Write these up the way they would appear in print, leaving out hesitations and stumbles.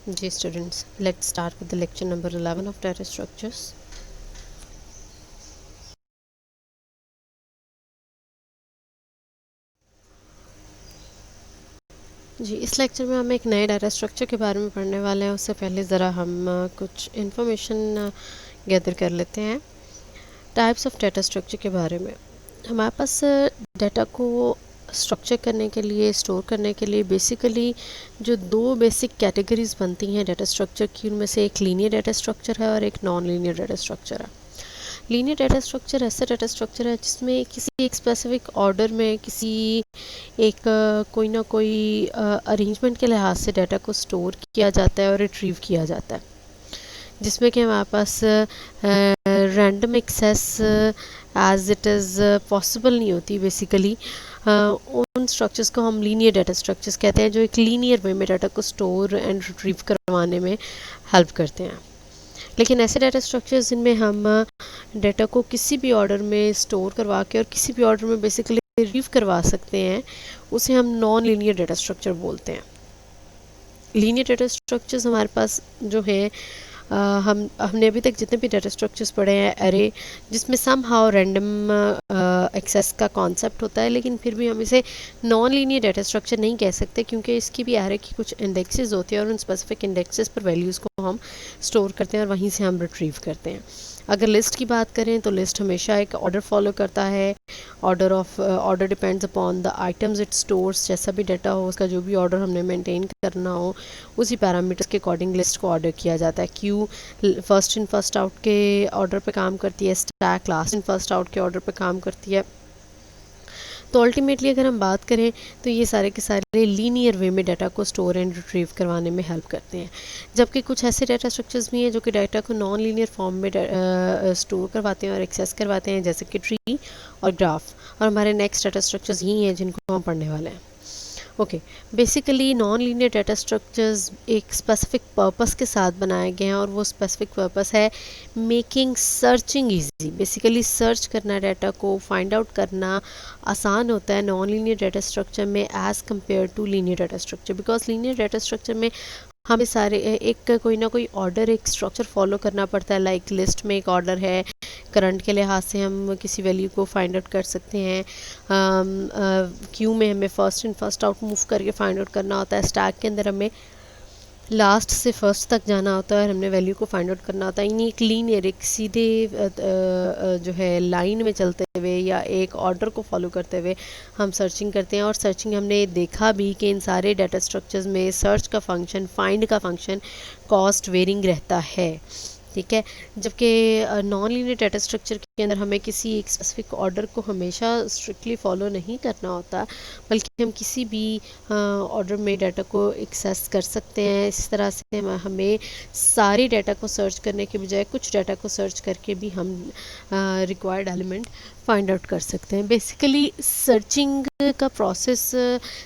Ji students, let's start with the lecture number 11 of data structures. जी, इस lecture में हम एक नए डाटा स्ट्रक्चर के बारे में पढ़ने वाले हैं। उससे पहले ज़रा हम कुछ इन्फॉर्मेशन गैदर कर लेते हैं टाइप्स ऑफ डाटा स्ट्रक्चर के बारे में। हमारे पास डाटा को स्ट्रक्चर करने के लिए, स्टोर करने के लिए बेसिकली जो दो बेसिक कैटेगरीज बनती हैं डाटा स्ट्रक्चर की, उनमें से एक लीनियर डाटा स्ट्रक्चर है और एक नॉन लीनियर डाटा स्ट्रक्चर है। लीनियर डाटा स्ट्रक्चर ऐसा डाटा स्ट्रक्चर है जिसमें किसी एक स्पेसिफिक ऑर्डर में किसी एक कोई ना कोई अरेंजमेंट के लिहाज से डाटा को स्टोर किया जाता है और रिट्रीव किया जाता है, जिसमें कि हमारे पास random access as it is possible नहीं होती। बेसिकली उन स्ट्रक्चर्स को हम लीनियर डाटा स्ट्रक्चर्स कहते हैं, जो एक लीनियर वे में डाटा को स्टोर एंड रिट्रीव करवाने में हेल्प करते हैं। लेकिन ऐसे डाटा स्ट्रक्चर्स जिनमें हम डाटा को किसी भी ऑर्डर में स्टोर करवा के और किसी भी ऑर्डर में बेसिकली रिट्रीव करवा सकते हैं, उसे हम नॉन लीनियर डाटा स्ट्रक्चर बोलते हैं। लीनियर डाटा स्ट्रक्चर्स हमारे पास जो है, हमने अभी तक जितने भी डाटा स्ट्रक्चर्स पढ़े हैं, एरे जिसमें सम हाउ रैंडम एक्सेस का कॉन्सेप्ट होता है, लेकिन फिर भी हम इसे नॉन लीनियर डाटा स्ट्रक्चर नहीं कह सकते, क्योंकि इसकी भी एरे की कुछ इंडेक्सेस होती है और उन स्पेसिफिक इंडेक्सेस पर वैल्यूज़ को हम स्टोर करते हैं और वहीं से हम रिट्रीव करते हैं। अगर लिस्ट की बात करें तो लिस्ट हमेशा एक ऑर्डर फॉलो करता है। Order depends upon the items it stores. जैसा भी डाटा हो, उसका जो भी ऑर्डर हमने मेंटेन करना हो, उसी पैरामीटर्स के अकॉर्डिंग लिस्ट को ऑर्डर किया जाता है। Q first in first out के ऑर्डर पे काम करती है, stack last in first out के ऑर्डर पे काम करती है। तो अल्टीमेटली अगर हम बात करें तो ये सारे के सारे लीनियर वे में डाटा को स्टोर एंड रिट्रीव करवाने में हेल्प करते हैं। जबकि कुछ ऐसे डाटा स्ट्रक्चर्स भी हैं जो कि डाटा को नॉन लीनियर फॉर्म में स्टोर करवाते हैं और एक्सेस करवाते हैं, जैसे कि ट्री और ग्राफ। और हमारे नेक्स्ट डाटा स्ट्रक्चर्स यही हैं जिनको हम पढ़ने वाले हैं। Okay, basically non linear data structures एक स्पेसिफिक पर्पस के साथ बनाए गए हैं, और वो स्पेसिफिक पर्पस है making searching easy. Basically search करना, डाटा को फाइंड आउट करना आसान होता है नॉन लीनियर डाटा स्ट्रक्चर में as compare to linear data structure. Because linear data structure में हमें सारे एक कोई ना कोई ऑर्डर, एक स्ट्रक्चर फॉलो करना पड़ता है। लाइक लिस्ट में एक ऑर्डर है, करंट के लिहाज से हम किसी वैल्यू को फाइंड आउट कर सकते हैं। क्यू में हमें first in first out move करके फाइंड आउट करना होता है। स्टैक के अंदर हमें लास्ट से फर्स्ट तक जाना होता है और हमने वैल्यू को फाइंड आउट करना होता है। यानी एक लीनियर, एक सीधे जो है लाइन में चलते हुए या एक ऑर्डर को फॉलो करते हुए हम सर्चिंग करते हैं। और सर्चिंग हमने देखा भी कि इन सारे डाटा स्ट्रक्चर्स में सर्च का फंक्शन, फाइंड का फंक्शन कॉस्ट वेरिंग रहता है, ठीक है। जबकि नॉन लीनियर डाटा स्ट्रक्चर के अंदर हमें किसी एक स्पेसिफिक ऑर्डर को हमेशा स्ट्रिक्टली फॉलो नहीं करना होता, बल्कि हम किसी भी ऑर्डर में डाटा को एक्सेस कर सकते हैं। इस तरह से हमें सारे डाटा को सर्च करने के बजाय कुछ डाटा को सर्च करके भी हम रिक्वायर्ड एलिमेंट फाइंड आउट कर सकते हैं। बेसिकली सर्चिंग का प्रोसेस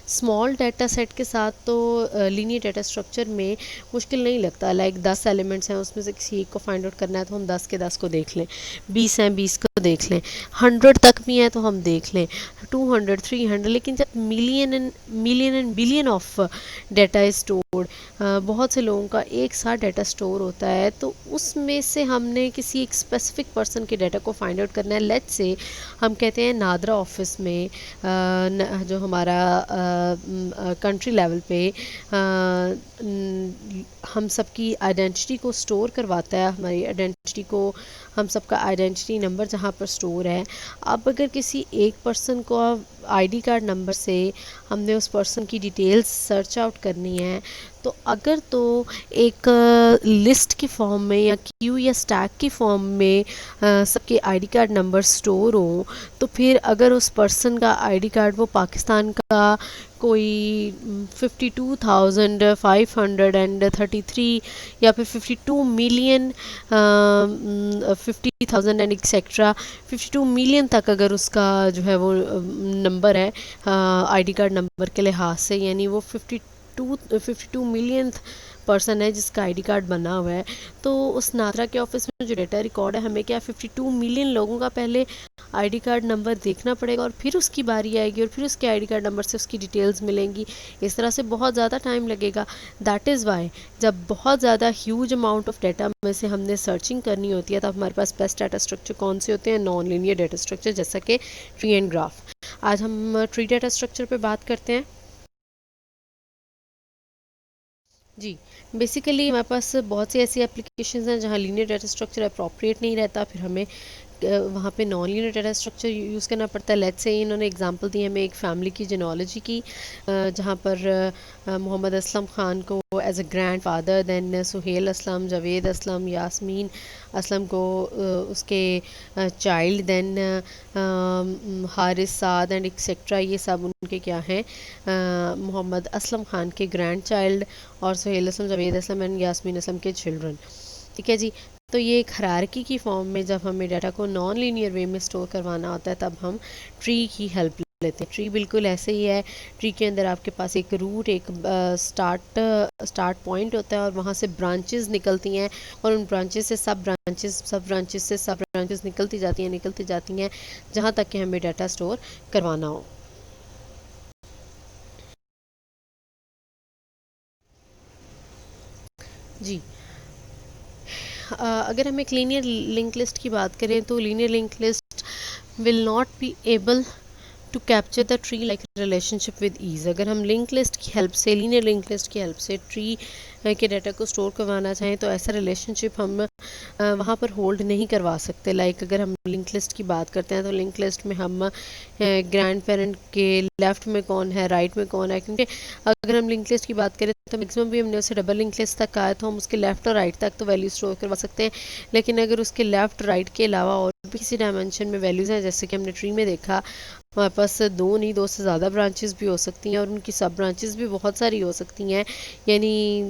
स्मॉल डाटा सेट के साथ तो लीनियर डाटा स्ट्रक्चर में मुश्किल नहीं लगता। लाइक 10 एलिमेंट्स हैं, उसमें से किसी एक को फाइंड आउट करना है तो हम 10 के 10 को देख लें, 20 हैं 20 को देख लें, 100 तक भी हैं तो हम देख लें, 200 300। लेकिन जब million and billion of data is stored, बहुत से लोगों का एक साथ डाटा स्टोर होता है, तो उसमें से हमने किसी एक स्पेसिफिक पर्सन के डाटा को फाइंड आउट करना है। लेट्स से हम कहते हैं नादरा ऑफिस में जो हमारा कंट्री लेवल पे हम सबकी आइडेंटिटी को स्टोर करवाता है। हमारी आइडेंटिटी को, हम सबका आइडेंटिटी नंबर जहाँ पर स्टोर है। अब अगर किसी एक पर्सन को आईडी कार्ड नंबर से हमने उस पर्सन की डिटेल्स सर्च आउट करनी है, तो अगर तो एक लिस्ट की फॉर्म में या क्यू या स्टैक की फॉर्म में सबके आईडी कार्ड नंबर स्टोर हो, तो फिर अगर उस पर्सन का आईडी कार्ड वो पाकिस्तान का कोई 52,533 या फिर 52 मिलियन 50,000 एंड एक्सेट्रा 52 मिलियन तक अगर उसका जो है वो नंबर है आईडी कार्ड नंबर के लिहाज से, यानी वो 52 मिलियन पर्सन है जिसका आईडी कार्ड बना हुआ है, तो उस नादरा के ऑफिस में जो डेटा रिकॉर्ड है, हमें क्या 52 मिलियन लोगों का पहले आईडी कार्ड नंबर देखना पड़ेगा और फिर उसकी बारी आएगी और फिर उसके आईडी कार्ड नंबर से उसकी डिटेल्स मिलेंगी। इस तरह से बहुत ज़्यादा टाइम लगेगा। दैट इज़ वाई जब बहुत ज़्यादा ह्यूज अमाउंट ऑफ डाटा में से हमने सर्चिंग करनी होती है, तो हमारे पास बेस्ट डाटा स्ट्रक्चर कौन से होते हैं? नॉन लीनियर डाटा स्ट्रक्चर, जैसा कि ट्री एंड ग्राफ। आज हम ट्री डाटा स्ट्रक्चर पे बात करते हैं। जी, बेसिकली हमारे पास बहुत सी ऐसी एप्लीकेशंस हैं जहाँ लीनियर डाटा स्ट्रक्चर अप्रोप्रिएट नहीं रहता, फिर हमें वहाँ पे non linear data structure use करना पड़ता है। लेट्स से इन्होंने एग्जांपल दी हमें एक फैमिली की जेनोलॉजी की, जहाँ पर मोहम्मद असलम ख़ान को as a grandfather, then Suhel Aslam, Javed Aslam, Yasmeen Aslam को उसके child, then Haris Saad and etcetera, ये सब उनके क्या हैं, मोहम्मद असलम ख़ान के ग्रैंड चाइल्ड, और सुहेल असलम, जावेद असलम एंड यास्मीन असलम के चिल्ड्रन। ठीक है जी। तो ये एक हायरार्की की फॉर्म में जब हमें डाटा को नॉन लीनियर वे में स्टोर करवाना होता है, तब हम ट्री की हेल्प लेते हैं। ट्री बिल्कुल ऐसे ही है। ट्री के अंदर आपके पास एक रूट, एक स्टार्ट पॉइंट होता है और वहाँ से ब्रांचेस निकलती हैं, और उन ब्रांचेस से सब ब्रांचेस निकलती जाती हैं जहाँ तक कि हमें डाटा स्टोर करवाना हो। जी, अगर हम एक लीनियर लिंक लिस्ट की बात करें, तो linear link list will not be able to capture the tree like relationship with ease. अगर हम लिंक लिस्ट की हेल्प से, लीनियर लिंक लिस्ट की हेल्प से ट्री के डाटा को स्टोर करवाना चाहें, तो ऐसा रिलेशनशिप हम वहाँ पर होल्ड नहीं करवा सकते। लाइक अगर हम लिंक लिस्ट की बात करते हैं, तो लिंक लिस्ट में हम ग्रैंड पेरेंट के लेफ्ट में कौन है, राइट में कौन है, क्योंकि अगर हम लिंक लिस्ट की बात करें तो मैक्सिमम भी हमने उसे डबल लिंक लिस्ट तक कहा है, तो हम उसके लेफ्ट और राइट तक तो वैल्यू स्टोर करवा सकते हैं। लेकिन अगर उसके लेफ्ट राइट के अलावा और भी किसी डायमेंशन में वैल्यूज़ हैं, जैसे कि हमने ट्री में देखा, हमारे पास दो से ज़्यादा ब्रांचेस भी हो सकती हैं और उनकी सब ब्रांचेस भी बहुत सारी हो सकती हैं, यानी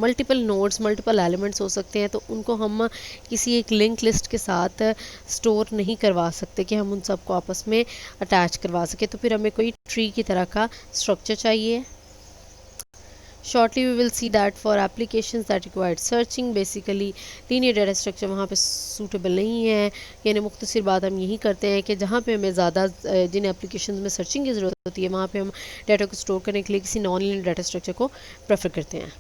मल्टीपल नोड्स, मल्टीपल एलिमेंट्स हो सकते हैं। तो उनको हम किसी एक लिंक लिस्ट के साथ स्टोर नहीं करवा सकते कि हम उन सबको आपस में अटैच करवा सके। तो फिर हमें कोई ट्री की तरह का स्ट्रक्चर चाहिए। Shortly we will see that for applications that require searching, basically linear data structure वहाँ पे सूटेबल नहीं है। यानी मुख्तसर बात हम यही करते हैं कि जहाँ पे हमें ज़्यादा जिन एप्लीकेशन में सर्चिंग की ज़रूरत होती है, वहाँ पे हम डाटा को स्टोर करने के लिए किसी नॉन लीनियर डाटा स्ट्रक्चर को प्रेफर करते हैं।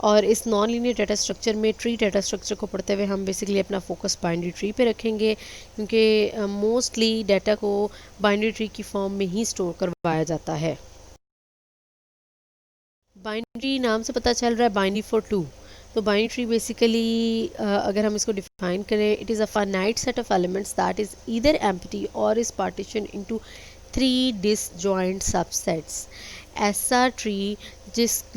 और इस नॉन लीनियर डाटा स्ट्रक्चर में ट्री डाटा स्ट्रक्चर को पढ़ते हुए हम बेसिकली अपना फोकस बाइनरी ट्री पे रखेंगे, क्योंकि मोस्टली डाटा को बाइनरी ट्री की फॉर्म में ही स्टोर करवाया जाता है। बाइनरी नाम से पता चल रहा है बाइनरी फॉर टू। तो बाइनरी ट्री बेसिकली अगर हम इसको डिफाइन करें, it is a finite set of elements that is either empty और is partition into 3 disjoint subsets. ऐसा ट्री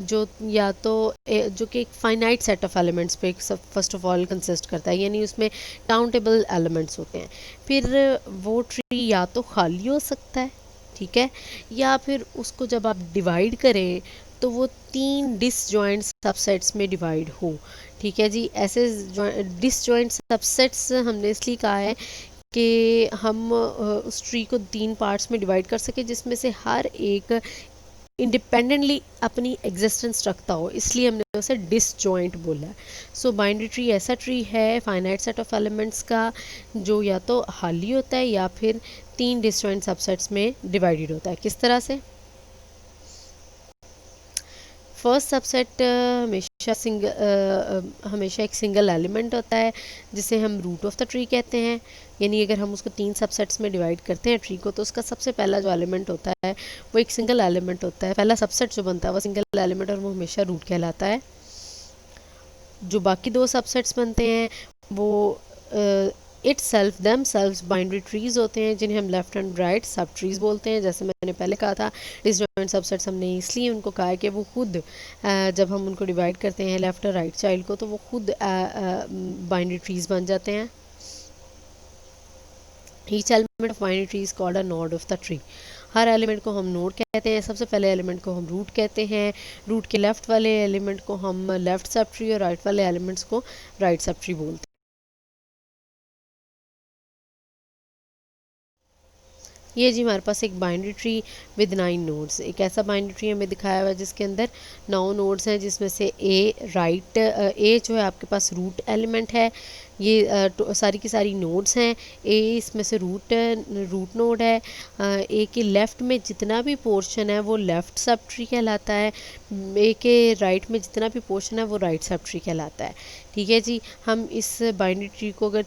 जो या तो जो कि एक फाइनाइट सेट ऑफ एलिमेंट्स पे फर्स्ट ऑफ ऑल कंसिस्ट करता है, यानी उसमें काउंटेबल एलिमेंट्स होते हैं। फिर वो ट्री या तो खाली हो सकता है, ठीक है, या फिर उसको जब आप डिवाइड करें तो वो 3 डिसजॉइंट सबसेट्स में डिवाइड हो। ठीक है जी। ऐसे डिसजॉइंट सबसेट्स हमने इसलिए कहा है कि हम उस ट्री को 3 पार्ट्स में डिवाइड कर सके, जिसमें से हर एक इंडिपेंडेंटली अपनी एग्जिस्टेंस रखता हो, इसलिए हमने उसे डिसजॉइंट बोला है। सो बाइनरी ट्री ऐसा ट्री है फाइनाइट सेट ऑफ एलिमेंट्स का, जो या तो खाली होता है या फिर 3 डिसजॉइंट सबसेट्स में डिवाइडेड होता है। किस तरह से? फर्स्ट सबसेट हमेशा एक सिंगल एलिमेंट होता है, जिसे हम रूट ऑफ द ट्री कहते हैं। यानी अगर हम उसको 3 सबसेट्स में डिवाइड करते हैं ट्री को, तो उसका सबसे पहला जो एलिमेंट होता है वो एक सिंगल एलिमेंट होता है। पहला सबसेट जो बनता है वो सिंगल एलिमेंट, और वो हमेशा रूट कहलाता है। जो बाकी 2 सबसेट्स बनते हैं वो इटसेल्फ देमसेल्व्स बाइनरी ट्रीज होते हैं, जिन्हें हम लेफ्ट एंड राइट सब ट्रीज बोलते हैं। जैसे मैंने पहले कहा था, डिसजॉइंट सबसेट्स हमने इसलिए उनको कहा है कि वो खुद जब हम उनको डिवाइड करते हैं लेफ्ट और राइट चाइल्ड को, तो वो खुद बाइनरी ट्रीज बन जाते हैं। Each element of binary tree is called a node of the tree. Her element को हम नोड कहते हैं। सबसे पहले एलिमेंट को हम रूट कहते हैं। रूट के लेफ्ट वाले एलिमेंट को हम लेफ्ट सब ट्री और राइट वाले एलिमेंट्स को राइट सब ट्री बोलते हैं। ये जी हमारे पास एक बाइनरी ट्री विद 9 नोड्स, एक ऐसा बाइनरी ट्री हमें दिखाया हुआ है जिसके अंदर 9 नोड्स हैं, जिसमें से ए जो है आपके पास रूट एलिमेंट है। ये सारी की सारी नोड्स हैं। ए इसमें से रूट नोड है। ए के लेफ़्ट में जितना भी पोर्शन है वो लेफ़्ट सब ट्री कहलाता है। ए के राइट में जितना भी पोर्शन है वो राइट सब ट्री कहलाता है। ठीक है जी। हम इस बाइनरी ट्री को अगर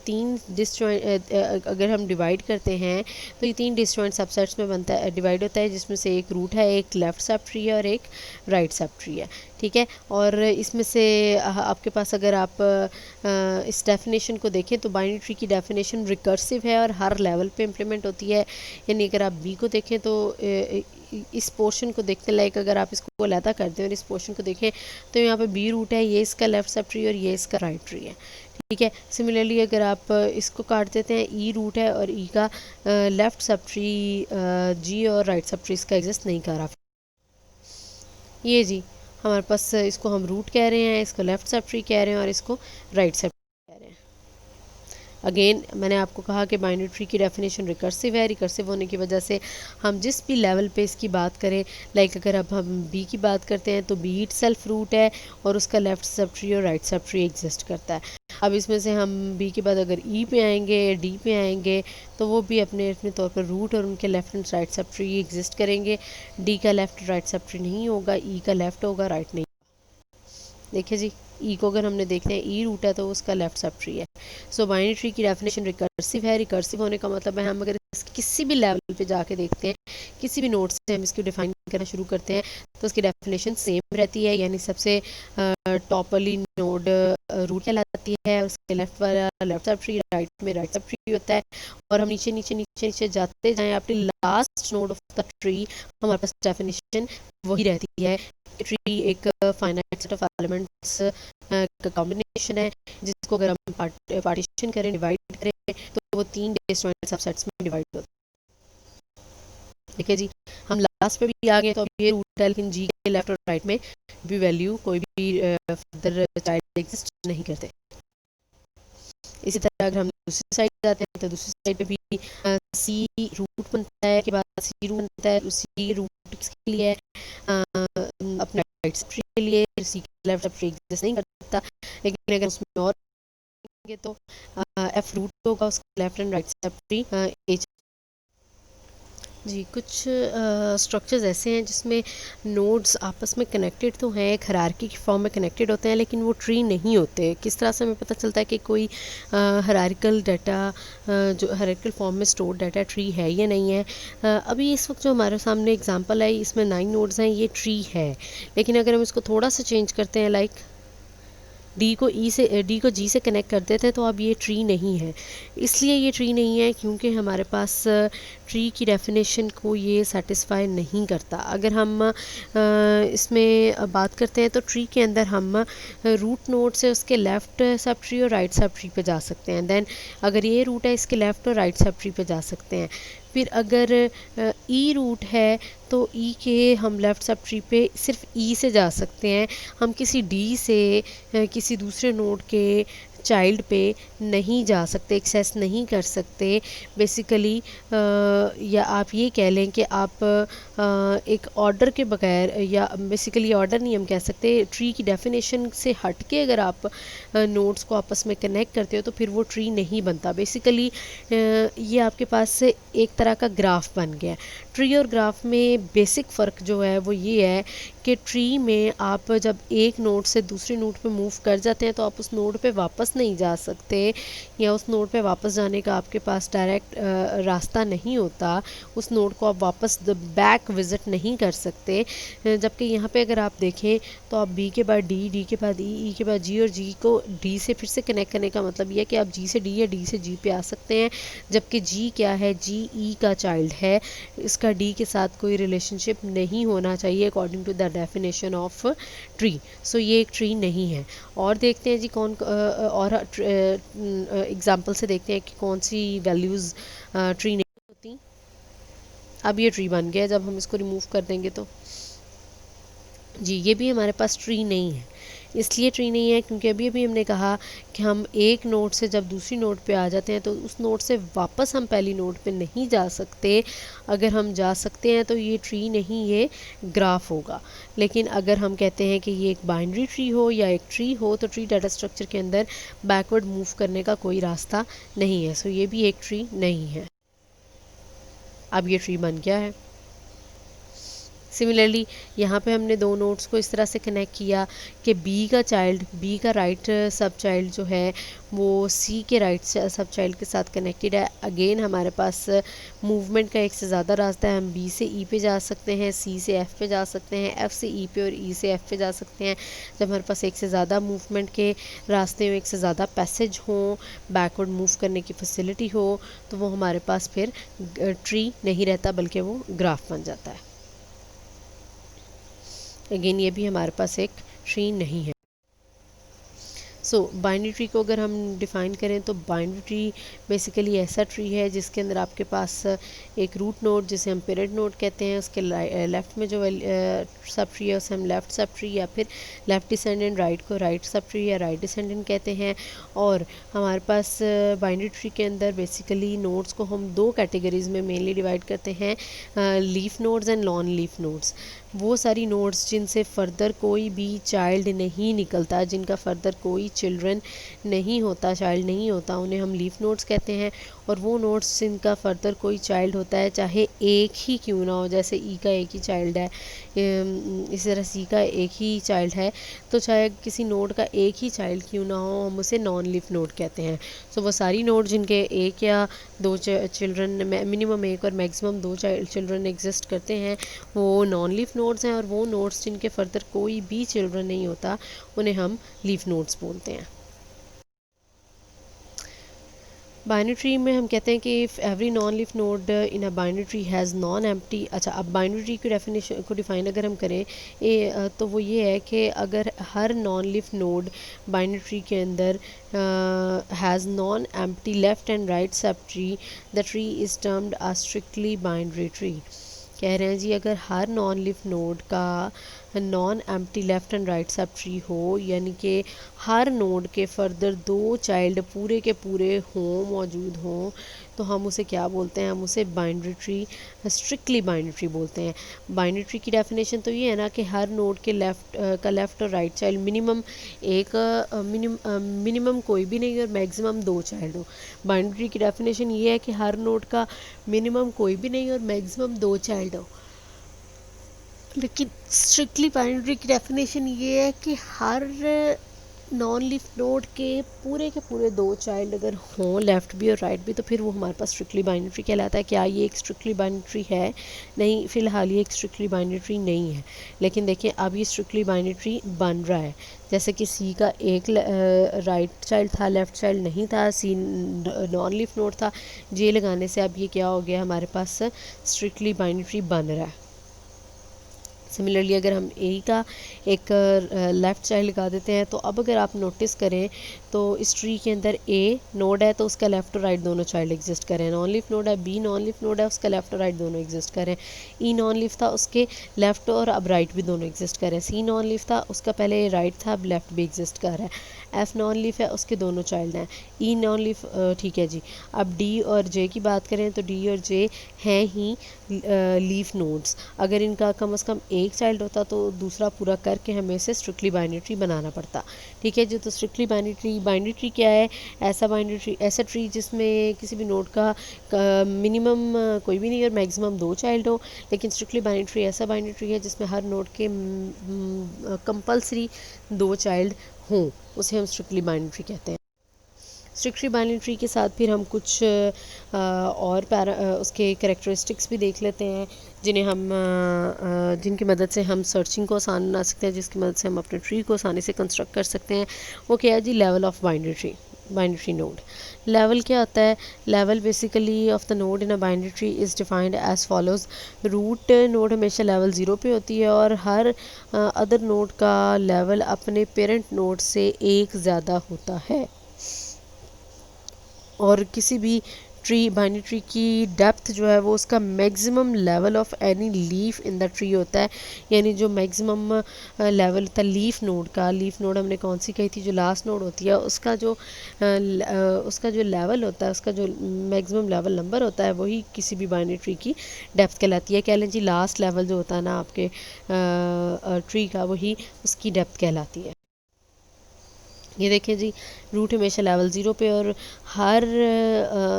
अगर हम डिवाइड करते हैं तो ये 3 डिसजॉइंट सबसेट्स में डिवाइड होता है, जिसमें से एक रूट है, एक लेफ़्ट सब ट्री है और एक राइट सब ट्री है। ठीक है। और इसमें से आपके पास अगर आप इस डेफिनेशन को देखें तो बाइनरी ट्री की डेफिनेशन रिकर्सिव है और हर लेवल पे इम्प्लीमेंट होती है। यानी अगर आप बी को देखें तो इस पोर्शन को देखते लाइक अगर आप इसको अलहदा कर दें और इस पोर्शन को देखें तो यहाँ पे बी रूट है, ये इसका लेफ़्ट सब ट्री और ये इसका राइट ट्री है। ठीक है। सिमिलरली अगर आप इसको काट देते हैं, ई रूट है और ई का लेफ़्ट सब ट्री जी और राइट सब ट्री इसका एग्जिस्ट नहीं कर रहा। ये जी हमारे पास इसको हम रूट कह रहे हैं, इसको लेफ़्ट सब ट्री कह रहे हैं और इसको राइट सब ट्री कह रहे हैं। अगेन मैंने आपको कहा कि बाइनरी ट्री की डेफिनेशन रिकर्सिव है। रिकर्सिव होने की वजह से हम जिस भी लेवल पे इसकी बात करें, लाइक अगर अब हम बी की बात करते हैं तो बी इट सेल्फ रूट है और उसका लेफ़्ट सब ट्री और राइट सब ट्री एग्जिस्ट करता है। अब इसमें से हम बी के बाद अगर ई पे आएंगे, डी पे आएंगे तो वो भी अपने अपने तौर पर रूट और उनके left and right sub tree exist करेंगे। डी का लेफ़्ट राइट सब ट्री नहीं होगा, ई का लेफ़्ट होगा, राइट नहीं। देखिए जी, ई को अगर हमने देखते हैं ई रूट है तो उसका लेफ़्ट सब ट्री है। सो बाइनरी ट्री की डेफिनेशन रिकर्सिव है। रिकर्सिव होने का मतलब है हम अगर किसी भी लेवल पे जाके देखते हैं, किसी भी नोड से हम इसको डिफाइन करना शुरू करते हैं तो उसकी डेफिनेशन सेम रहती है। यानी सबसे टॉप वाली नोड रूट कहलाती है, उसके लेफ्ट वाला लेफ्ट सब ट्री, राइट में राइट सब ट्री होता है। और हम नीचे नीचे नीचे नीचे जाते जाएं अपनी last node of the tree हमारे पास डेफिनेशन वही रहती है। ट्री एक फाइनाइट सेट ऑफ एलिमेंट्स का कॉम्बिनेशन है, जिसको अगर हम पार्टीशन करें, डिवाइड करें तो वो 3 डिस्जॉइंट सबसेट्स में डिवाइड होता है। ठीक है जी। हम लास्ट पे भी आ गए तो अब ये रूट है, लेकिन जी के लेफ्ट और राइट में भी वैल्यू कोई भी फर्दर चाइल्ड एग्जिस्ट नहीं करते। इसी तरह अगर हम दूसरी साइड जाते हैं तो दूसरी साइड पे भी सी रूट बनता है, के बाद सी रूट बनता है। सी रूट किसके लिए है? अपने राइट सब ट्री के लिए। सी के लेफ्ट सब ट्री एग्जिस्ट नहीं करता, लेकिन अगर उसमें और तो एफ रूट होगा उसका left and right subtree H. जी, कुछ स्ट्रक्चर्स ऐसे हैं जिसमें नोड्स आपस में कनेक्टेड तो हैं, एक हायरार्की की फॉर्म में कनेक्टेड होते हैं, लेकिन वो ट्री नहीं होते। किस तरह से हमें पता चलता है कि कोई हायरार्किकल डाटा जो हायरार्किकल फॉर्म में स्टोर्ड डाटा ट्री है या नहीं है? अभी इस वक्त जो हमारे सामने एग्जांपल है इसमें 9 नोड्स हैं, ये ट्री है। लेकिन अगर हम इसको थोड़ा सा चेंज करते हैं, लाइक डी को जी से कनेक्ट कर देते हैं तो अब ये ट्री नहीं है। इसलिए ये ट्री नहीं है क्योंकि हमारे पास ट्री की डेफिनेशन को ये सेटिस्फाई नहीं करता। अगर हम इसमें बात करते हैं तो ट्री के अंदर हम रूट नोड से उसके लेफ़्ट सब ट्री और राइट सब ट्री पे जा सकते हैं। देन अगर ये रूट है इसके लेफ़्ट और राइट सब ट्री पे जा सकते हैं। फिर अगर ई रूट है तो ई के हम लेफ़्ट सब ट्री पे सिर्फ ई से जा सकते हैं। हम किसी डी से किसी दूसरे नोड के चाइल्ड पे नहीं जा सकते, एक्सेस नहीं कर सकते। बेसिकली या आप ये कह लें कि आप एक ऑर्डर के बगैर, या बेसिकली ऑर्डर नहीं हम कह सकते, ट्री की डेफिनेशन से हट के अगर आप नोड्स को आपस में कनेक्ट करते हो तो फिर वो ट्री नहीं बनता। बेसिकली ये आपके पास एक तरह का ग्राफ बन गया। ट्री और ग्राफ में बेसिक फ़र्क जो है वो ये है कि ट्री में आप जब एक नोड से दूसरे नोड पे मूव कर जाते हैं तो आप उस नोड पे वापस नहीं जा सकते, या उस नोड पे वापस जाने का आपके पास डायरेक्ट रास्ता नहीं होता। उस नोड को आप वापस बैक विज़िट नहीं कर सकते। जबकि यहाँ पे अगर आप देखें तो आप बी के बाद डी, डी के बाद ई, ई के बाद जी, और जी को डी से फिर से कनेक्ट करने का मतलब ये है कि आप जी से डी या डी से जी पे आ सकते हैं। जबकि जी क्या है? जी ई का चाइल्ड है, इसका डी के साथ कोई रिलेशनशिप नहीं होना चाहिए according to the definition of tree. So ये एक ट्री नहीं है। और देखते हैं जी कौन और एग्जांपल से देखते हैं कि कौन सी वैल्यूज़ ट्री नहीं होती। अब ये ट्री बन गया, जब हम इसको रिमूव कर देंगे तो जी ये भी हमारे पास ट्री नहीं है। इसलिए ट्री नहीं है क्योंकि अभी अभी हमने कहा कि हम एक नोड से जब दूसरी नोड पे आ जाते हैं तो उस नोड से वापस हम पहली नोड पे नहीं जा सकते। अगर हम जा सकते हैं तो ये ट्री नहीं, ये ग्राफ होगा। लेकिन अगर हम कहते हैं कि ये एक बाइनरी ट्री हो या एक ट्री हो तो ट्री डाटा स्ट्रक्चर के अंदर बैकवर्ड मूव करने का कोई रास्ता नहीं है। सो ये भी एक ट्री नहीं है। अब ये ट्री बन गया है। सिमिलरली यहाँ पे हमने दो नोड्स को इस तरह से कनेक्ट किया कि बी का राइट सब चाइल्ड जो है वो सी के राइट सब चाइल्ड के साथ कनेक्टेड है। अगेन हमारे पास मूवमेंट का एक से ज़्यादा रास्ता है। हम बी से ई पे जा सकते हैं, सी से एफ़ पे जा सकते हैं, एफ़ से ई पे और ई से एफ़ पे जा सकते हैं। जब हमारे पास एक से ज़्यादा मूवमेंट के रास्ते हो, एक से ज़्यादा पैसेज हों, बैकवर्ड मूव करने की फैसिलिटी हो, तो वो हमारे पास फिर ट्री नहीं रहता बल्कि वो ग्राफ बन जाता है। अगेन ये भी हमारे पास एक ट्री नहीं है। सो बाइनरी ट्री को अगर हम डिफ़ाइन करें तो बाइनरी ट्री बेसिकली ऐसा ट्री है जिसके अंदर आपके पास एक रूट नोड जिसे हम पेरेंट नोड कहते हैं, उसके लेफ़्ट में जो सब ट्री है उसे हम लेफ़्ट सब ट्री या फिर लेफ़्ट डिसेंडेंट, राइट को राइट सब ट्री या राइट डिसेंडेंट कहते हैं। और हमारे पास बाइनरी ट्री के अंदर बेसिकली नोड्स को हम दो कैटेगरीज़ में मेनली डिवाइड करते हैं, leaf nodes and non leaf nodes. वो सारी नोड्स जिनसे फ़र्दर कोई भी चाइल्ड नहीं निकलता, जिनका फ़र्दर कोई चिल्ड्रन नहीं होता, चाइल्ड नहीं होता, उन्हें हम लीफ नोड्स कहते हैं। और वो नोड्स जिनका फ़र्दर कोई चाइल्ड होता है, चाहे एक ही क्यों ना हो, जैसे ई का एक ही चाइल्ड है, इसी तरह सी का एक ही चाइल्ड है, तो चाहे किसी नोड का एक ही चाइल्ड क्यों ना हो, हम उसे नॉन लीफ नोड कहते हैं। सो वो सारी नोड जिनके एक या दो चिल्ड्रन, मिनिमम एक और मैक्सिमम दो चिल्ड्रन एग्जिस्ट करते हैं, वो नॉन लीफ नोड्स हैं। और वो नोड्स जिनके फर्दर कोई भी चिल्ड्रन नहीं होता, उन्हें हम लीफ नोड्स बोलते हैं। बाइनरी ट्री में हम कहते हैं कि if every non leaf node in a binary tree has non empty. अच्छा, अब बाइनरी ट्री की डेफिनेशन को डिफ़ाइन अगर हम करें तो वो ये है कि अगर हर non leaf node binary tree के अंदर has non empty left and right subtree, the tree is termed a strictly binary tree. कह रहे हैं जी अगर हर नॉन लीफ नोड का non empty left and right sub tree हो, यानी कि हर नोड के फर्दर दो चाइल्ड पूरे के पूरे हों, मौजूद हों, तो हम उसे क्या बोलते हैं? हम उसे binary tree, strictly binary tree बोलते हैं। बाइनरी ट्री की डेफिनेशन तो ये है ना कि हर नोड के लेफ़्ट और राइट चाइल्ड मिनिमम एक, मिनिमम कोई भी नहीं और मैक्सिमम दो चाइल्ड हो। बाइनरी ट्री की डेफिनेशन ये है कि हर नोड का मिनिमम कोई भी नहीं और मैक्सिमम दो चाइल्ड हो। लेकिन स्ट्रिक्टली बाइनरी की डेफिनेशन ये है कि हर नॉन लीफ नोड के पूरे दो चाइल्ड अगर हों, लेफ़्ट भी और राइट भी, तो फिर वो हमारे पास स्ट्रिक्टली बाइनरी ट्री कहलाता है। क्या ये एक स्ट्रिक्टली बाइनरी ट्री है? नहीं, फ़िलहाल ये एक स्ट्रिक्टली बाइनरी ट्री नहीं है। लेकिन देखिए अब ये स्ट्रिक्टली बाइनरी ट्री बन रहा है। जैसे कि सी का एक राइट चाइल्ड था, लेफ़्ट चाइल्ड नहीं था, सी नॉन लीफ नोड था, जे लगाने से अब ये क्या हो गया, हमारे पास स्ट्रिक्टली बाइनरी ट्री बन रहा है। सिमिलरली अगर हम ए का एक लेफ़्ट चाइल्ड लगा देते हैं, तो अब अगर आप नोटिस करें तो इस ट्री के अंदर ए नोड है तो उसका लेफ़्ट और राइट दोनों चाइल्ड एग्जिस्ट करें। नॉन लीफ नोड है, बी नॉन लीफ नोड है, उसका लेफ़्ट और राइट दोनों एग्जिस्ट करें। ई नॉन लीफ था, उसके लेफ़्ट और अब राइट भी दोनों एग्जिस्ट करें। सी नॉन लीफ था, उसका पहले राइट था, अब लेफ़्ट भी एग्जिस्ट कर रहा है। एफ़ नॉन लीफ है, उसके दोनों चाइल्ड हैं। ई नॉन लीफ, ठीक है जी। अब डी और जे की बात करें तो डी और जे हैं ही लीफ नोड्स। अगर इनका कम से कम एक चाइल्ड होता तो दूसरा पूरा करके हमें इसे स्ट्रिक्टली बाइनरी ट्री बनाना पड़ता। ठीक है जी। तो स्ट्रिक्टली बाइनरी ट्री क्या है? ऐसा ट्री जिसमें किसी भी नोड का मिनिमम कोई भी नहीं और मैक्सिमम दो चाइल्ड हो। लेकिन स्ट्रिक्टली बाइनरी ट्री ऐसा बाइनरी ट्री है जिसमें हर नोड के कंपल्सरी दो चाइल्ड हों, उसे हम स्ट्रिक्टली बाइनरी ट्री कहते हैं। स्ट्रिक्टली बाइनरी ट्री के साथ फिर हम कुछ और उसके कैरेक्टरिस्टिक्स भी देख लेते हैं जिन्हें हम जिनकी मदद से हम सर्चिंग को आसान बना सकते हैं, जिसकी मदद से हम अपने ट्री को आसानी से कंस्ट्रक्ट कर सकते हैं। वो क्या है जी? Level of binary tree node. Level क्या होता है? Level basically of the node in a binary tree is defined as follows. Root node हमेशा लेवल 0 पे होती है और हर अदर नोड का लेवल अपने पेरेंट नोड से एक ज़्यादा होता है। और किसी भी ट्री बाइनरी ट्री की डेप्थ जो है वो उसका maximum level of any leaf in the tree होता है, यानी जो मैक्सिमम लेवल होता है लीफ नोड का। लीफ नोड हमने कौन सी कही थी, जो लास्ट नोड होती है उसका जो लेवल होता है, उसका जो मैक्सिमम लेवल नंबर होता है वही किसी भी बाइनरी ट्री की डेप्थ कहलाती है। कह लें जी लास्ट लेवल जो होता है ना आपके ट्री का, वही उसकी डेप्थ कहलाती है। ये देखें जी, रूट हमेशा लेवल 0 पे और हर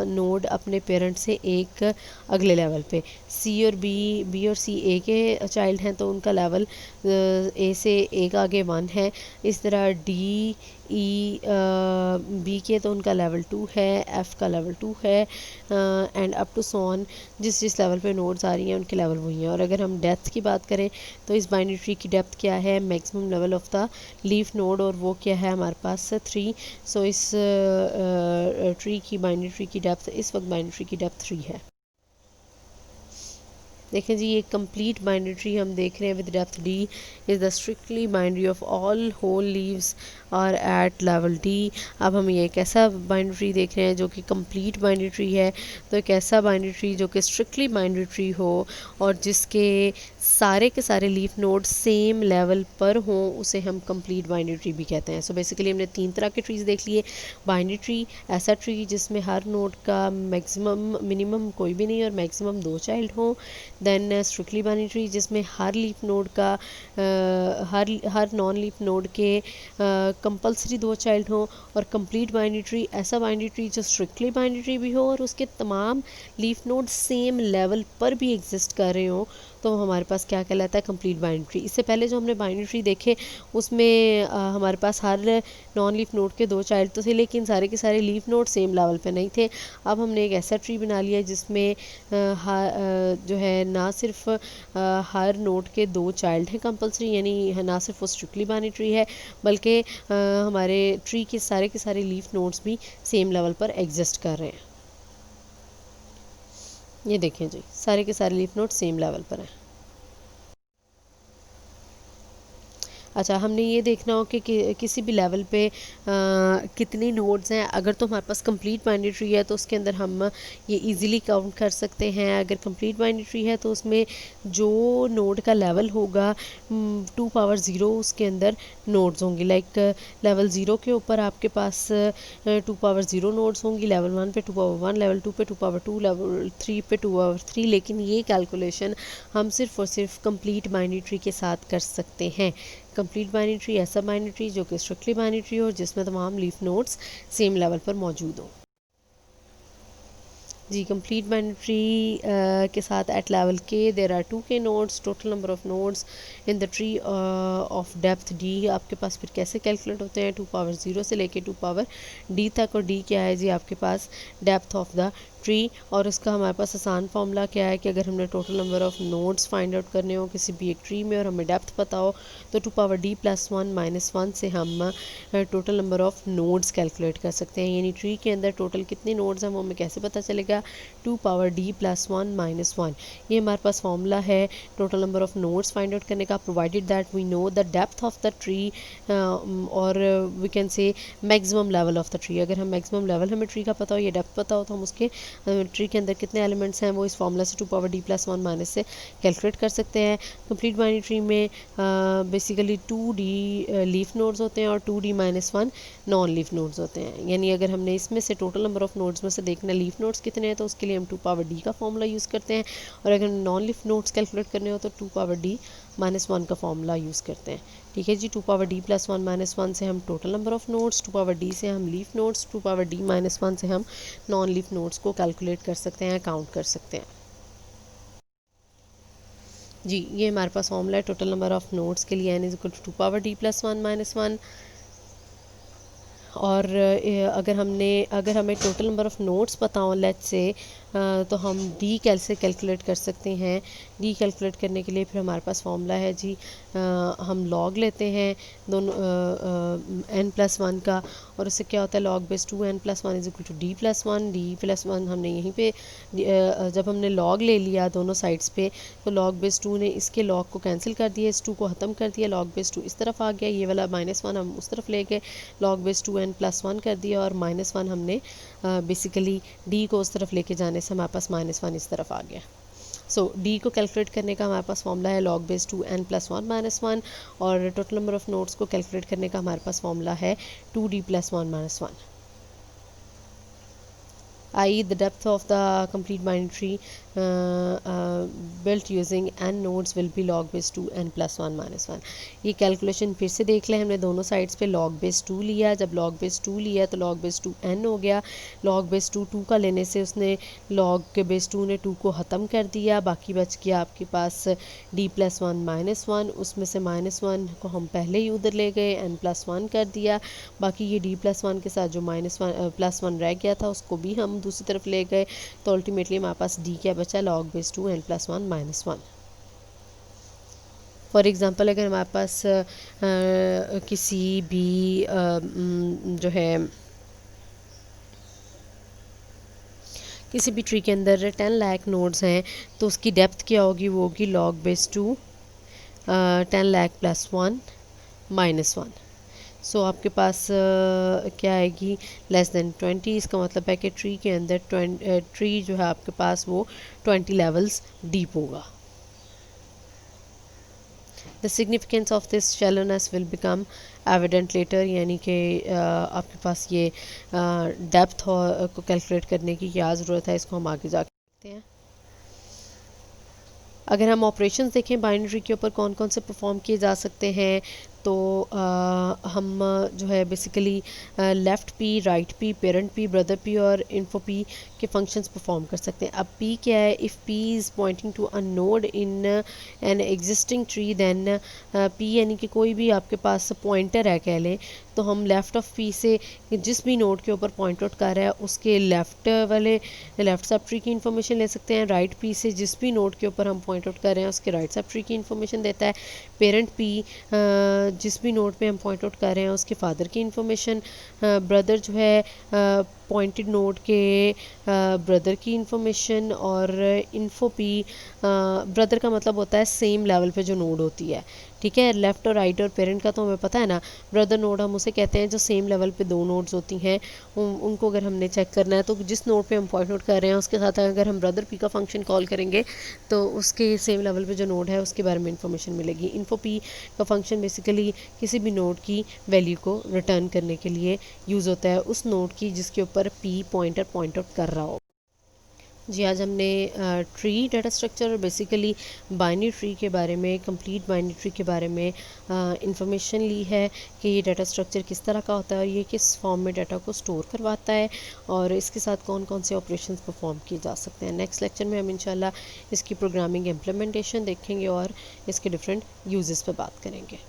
नोड अपने पेरेंट से एक अगले लेवल पे। बी और सी ए के चाइल्ड हैं तो उनका लेवल ए से एक आगे 1 है। इस तरह डी ई बी के तो उनका लेवल 2 है, एफ़ का लेवल 2 है, एंड अप टू सॉन जिस जिस लेवल पे नोड्स आ रही हैं उनके लेवल वही हैं। और अगर हम डेप्थ की बात करें तो इस बाइनरी ट्री की डेप्थ क्या है, maximum level of the leaf node, और वो क्या है हमारे पास 3। सो इस ट्री की बाइनरी ट्री की डेप्थ, इस वक्त बाइनरी ट्री की डेप्थ 3 है। देखें जी, ये कंप्लीट बाइनरी ट्री हम देख रहे हैं with depth D is the strictly binary of all whole leaves और एट लेवल डी। अब हम ये एक ऐसा बाइनरी ट्री देख रहे हैं जो कि कंप्लीट बाइनरी ट्री है। तो एक ऐसा बाइनरी ट्री जो कि स्ट्रिक्टली बाइनरी ट्री हो और जिसके सारे के सारे लीफ नोड सेम लेवल पर हों, उसे हम कंप्लीट बाइनरी ट्री भी कहते हैं। सो बेसिकली हमने 3 तरह के ट्रीज़ देख लिए। बाइनरी ट्री, ऐसा ट्री जिसमें हर नोड का मैक्सिमम मिनिमम कोई भी नहीं और मैक्सिमम 2 चाइल्ड हों। देन स्ट्रिक्टली बाइनरी ट्री जिसमें हर लीफ नोड का हर नॉन लीफ नोड के कंपलसरी 2 चाइल्ड हों। और कंप्लीट बाइनरी ट्री, ऐसा बाइनरी ट्री जो स्ट्रिक्टली बाइनरी ट्री भी हो और उसके तमाम लीफ नोड सेम लेवल पर भी एग्जिस्ट कर रहे हों, तो हमारे पास क्या कहलाता है, कंप्लीट बाइनरी ट्री। इससे पहले जो हमने बाइनरी ट्री देखे उसमें हमारे पास हर नॉन लीफ नोड के 2 चाइल्ड तो थे, लेकिन सारे के सारे लीफ नोड सेम लेवल पे नहीं थे। अब हमने एक ऐसा ट्री बना लिया जिसमें जो है ना सिर्फ हर नोड के 2 चाइल्ड हैं कंपलसरी, यानी ना सिर्फ वो स्ट्रिक्टली बाइनरी ट्री है बल्कि हमारे ट्री के सारे लीफ नोड्स भी सेम लेवल पर एग्जिस्ट कर रहे हैं। ये देखें जी, सारे के सारे लीफ नोड सेम लेवल पर हैं। अच्छा, हमने ये देखना हो कि किसी भी लेवल पे कितनी नोड्स हैं। अगर तो हमारे पास कंप्लीट बाइनरी ट्री है तो उसके अंदर हम ये इजीली काउंट कर सकते हैं। अगर कंप्लीट बाइनरी ट्री है तो उसमें जो नोड का लेवल होगा 2 पावर 0 उसके अंदर नोड्स होंगी। लाइक लेवल 0 के ऊपर आपके पास 2 पावर 0 नोड्स होंगी, लेवल 1 पे 2 पावर 1, लेवल 2 पे 2 पावर 2, लेवल 3 पे 2 पावर 3। लेकिन ये कैलकुलेशन हम सिर्फ और सिर्फ कंप्लीट बाइनरी ट्री के साथ कर सकते हैं। कंप्लीट बाइनरी ट्री ऐसा बाइनरी ट्री जो कि स्ट्रिक्टली बाइनरी ट्री हो जिसमें तमाम लीफ नोड्स सेम लेवल पर मौजूद हो। जी, कंप्लीट बाइनरी ट्री के साथ एट लेवल के there are 2k nodes, total number of nodes in the tree of depth D आपके पास फिर कैसे कैलकुलेट होते हैं, 2 पावर 0 से लेके 2 पावर डी तक। और डी क्या है जी, आपके पास डेप्थ ऑफ द ट्री। और उसका हमारे पास आसान फार्मूला क्या है कि अगर हमने total number of nodes find out करने हो किसी भी एक ट्री में और हमें डेप्थ पता हो तो 2 पावर डी प्लस 1 माइनस 1 से हम total number of nodes calculate कर सकते हैं। यानी ट्री के अंदर टोटल कितने नोड्स हैं वो हमें कैसे पता चलेगा, 2 पावर डी प्लस 1 माइनस 1। ये हमारे पास फार्मूला है total number of nodes find out करने का, provided that we know the depth of the tree और we can say maximum level of the tree. अगर हम मैक्सिमम लेवल हमें ट्री का पता हो या डेप्थ पता हो तो हम उसके ट्री के अंदर कितने एलिमेंट्स हैं वो इस फार्मूला से 2 पावर डी प्लस 1 माइनस से कैलकुलेट कर सकते हैं। कंप्लीट बाइनरी ट्री में बेसिकली 2d लीफ नोड्स होते हैं और 2d minus 1 non leaf nodes होते हैं। यानी अगर हमने इसमें से टोटल नंबर ऑफ नोड्स में से देखना लीफ नोड्स कितने हैं तो उसके लिए हम 2 पावर डी का फार्मूला यूज़ करते हैं। और अगर नॉन लीफ नोड्स कैलकुलेट करने हो तो 2 पावर डी माइनस 1 का फार्मूला यूज़ करते हैं। ठीक है जी, 2 पावर डी प्लस 1 माइनस 1 से हम total number of nodes, 2 power D से हम leaf nodes, 2 power D minus 1 से हम नॉन लीफ नोड्स को कैलकुलेट कर सकते हैं, काउंट कर सकते हैं। जी, ये हमारे पास फॉर्मूला है टोटल नंबर ऑफ नोड्स के लिए, n is equal to 2 power D plus 1 minus 1। और अगर हमें टोटल नंबर ऑफ़ नोट्स पता हो लेट्स से तो हम डी कैसे कैलकुलेट कर सकते हैं। डी कैलकुलेट करने के लिए फिर हमारे पास फॉर्मूला है जी, हम लॉग लेते हैं दोनों n प्लस 1 का, और उससे क्या होता है log base 2n plus 1 is equal to D plus 1। D plus 1 हमने यहीं पे जब हमने लॉग ले लिया दोनों साइड्स पे तो लॉग बेस 2 ने इसके लॉग को कैंसिल कर दिया, इस 2 को ख़त्म कर दिया, लॉग बेस 2 इस तरफ आ गया, ये वाला माइनस 1 हम उस तरफ ले गए, लॉग बेस 2 2n+1 कर दिया और -1 हमने बेसिकली d को उस तरफ लेके जाने से हमारे पास -1 इस तरफ आ गया। सो d को कैलकुलेट करने का हमारे पास फॉर्मूला है log base 2n+1 -1 और टोटल नंबर ऑफ़ नोड्स को कैलकुलेट करने का हमारे पास फॉर्मूला है 2d+1 -1, i.e. the depth of the complete binary tree built using n nodes will be log base 2n+1 -1। ये कैलकुलेशन फिर से देख लें, हमने दोनों साइड्स पे log base 2 लिया, जब log base 2 लिया तो log base 2n हो गया, log base 2 का लेने से उसने log base 2 ने 2 को ख़त्म कर दिया, बाकी बच गया आपके पास d+1 -1, उसमें से -1 को हम पहले ही उधर ले गए, n+1 कर दिया, बाकी ये d+1 के साथ जो +1 रह गया था उसको भी हम दूसरी तरफ ले गए, तो अल्टीमेटली हमारे पास d क्या बचा, log base 2n+1 -1। For example अगर हमारे पास किसी भी जो है किसी भी ट्री के अंदर 10 लाख नोड्स हैं तो उसकी डेप्थ क्या होगी, वो होगी log base 2 10 लाख +1 -1। सो आपके पास क्या आएगी, <20। इसका मतलब है कि ट्री के अंदर ट्री जो है आपके पास वो 20 लेवल्स डीप होगा। The significance of this shallowness will become evident later, यानी कि आपके पास ये डेप्थ को कैलकुलेट करने की क्या ज़रूरत है, इसको हम आगे जाके देखते हैं। अगर हम ऑपरेशंस देखें बाइनरी के ऊपर कौन कौन से परफॉर्म किए जा सकते हैं, तो हम जो है basically left P, right P, parent P, brother P और इन्फो पी के फंक्शंस परफॉर्म कर सकते हैं। अब पी क्या है, if P is pointing to a node in an existing tree then P, यानी कि कोई भी आपके पास पॉइंटर है कह लें, तो हम लेफ़्ट ऑफ पी से जिस भी नोड के ऊपर पॉइंट आउट कर रहा है उसके लेफ़्ट सब ट्री की इन्फॉर्मेशन ले सकते हैं। राइट पी से जिस भी नोड के ऊपर हम पॉइंट आउट कर रहे हैं उसके राइट सब ट्री की इन्फॉर्मेशन देता है। पेरेंट पी जिस भी नोड पे हम पॉइंट आउट कर रहे हैं उसके फादर की इन्फॉर्मेशन, ब्रदर जो है पॉइंटेड नोड के ब्रदर की इन्फॉर्मेशन, और इन्फो पी ब्रदर का मतलब होता है सेम लेवल पे जो नोड होती है, ठीक है। लेफ़्ट और राइट और पेरेंट का तो हमें पता है ना, ब्रदर नोड हम उसे कहते हैं जो सेम लेवल पे दो नोड्स होती हैं, उनको अगर हमने चेक करना है तो जिस नोड पे हम पॉइंट आउट कर रहे हैं उसके साथ अगर हम ब्रदर पी का फंक्शन कॉल करेंगे तो उसके सेम लेवल पे जो नोड है उसके बारे में इंफॉर्मेशन मिलेगी। इन्फो पी का फंक्शन बेसिकली किसी भी नोड की वैल्यू को रिटर्न करने के लिए यूज़ होता है, उस नोड की जिसके ऊपर पी पॉइंटर पॉइंट आउट कर रहा हो। जी, आज हमने ट्री डाटा स्ट्रक्चर और बेसिकली बाइनरी ट्री के बारे में, कंप्लीट बाइनरी ट्री के बारे में इंफॉर्मेशन ली है कि ये डाटा स्ट्रक्चर किस तरह का होता है और ये किस फॉर्म में डाटा को स्टोर करवाता है और इसके साथ कौन कौन से ऑपरेशंस परफॉर्म किए जा सकते हैं। नेक्स्ट लेक्चर में हम इंशाल्लाह इसकी प्रोग्रामिंग इम्प्लीमेंटेशन देखेंगे और इसके डिफरेंट यूजेस पे बात करेंगे।